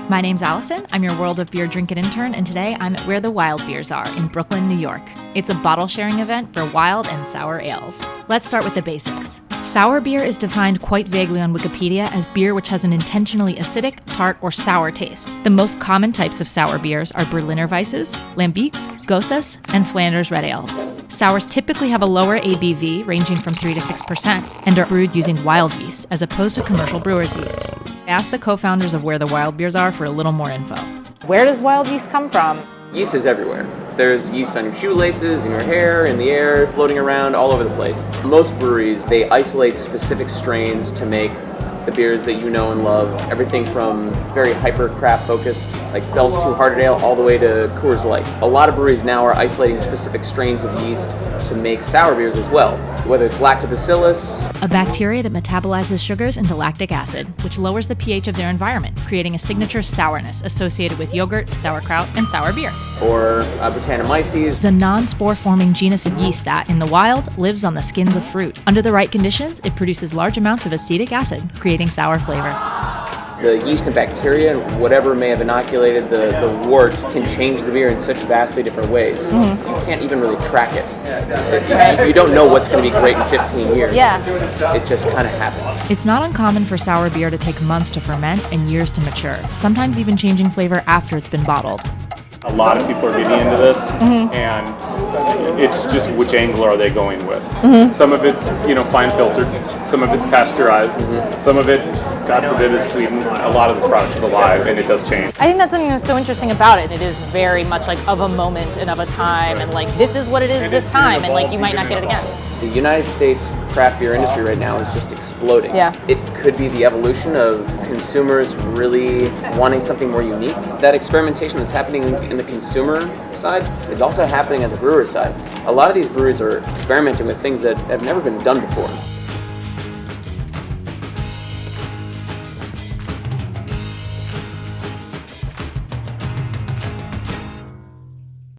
My name's Allison. I'm your World of Beer drinking intern, and today I'm at Where the Wild Beers Are in Brooklyn, New York. It's a bottle sharing event for wild and sour ales. Let's start with the basics. Sour beer is defined quite vaguely on Wikipedia as beer which has an intentionally acidic, tart, or sour taste. The most common types of sour beers are Berliner Weisses, Lambics, Gosses, and Flanders red ales. Sours typically have a lower ABV, ranging from 3 to 6%, and are brewed using wild yeast as opposed to commercial brewer's yeast. I asked the co-founders of Where the Wild Beers Are for a little more info. Where does wild yeast come from? Yeast is everywhere. There's yeast on your shoelaces, in your hair, in the air, floating around, all over the place. Most breweries, they isolate specific strains to make the beers that you know and love. Everything from very hyper craft focused, like Bell's Two Hearted Ale, all the way to Coors Light. A lot of breweries now are isolating specific strains of yeast to make sour beers as well, whether it's LACTOBACILLUS, a bacteria that metabolizes sugars into lactic acid, which lowers the pH of their environment, creating a signature sourness associated with yogurt, sauerkraut, and sour beer. Or BRETTANOMYCES. It's a non-spore-forming genus of yeast that, in the wild, lives on the skins of fruit. Under the right conditions, it produces large amounts of acetic acid, creating sour flavor. The yeast and bacteria, whatever may have inoculated the wort, can change the beer in such vastly different ways. Mm-hmm. You can't even really track it. You don't know what's going to be great in 15 years. Yeah. It just kind of happens. It's not uncommon for sour beer to take months to ferment and years to mature, sometimes even changing flavor after it's been bottled. A lot of people are getting into this, and it's just which angle are they going with. Some of it's fine filtered, some of it's pasteurized, some of it, God forbid, is sweetened. A lot of this product is alive, and it does change. I think that's something that's so interesting about it. It is very much like of a moment and of a time, and like this is what it is this time, and like you might not get it again. The United States craft beer industry right now is just exploding. Yeah. It could be the evolution of consumers really wanting something more unique. That experimentation that's happening in the consumer side is also happening at the brewer side. A lot of these breweries are experimenting with things that have never been done before.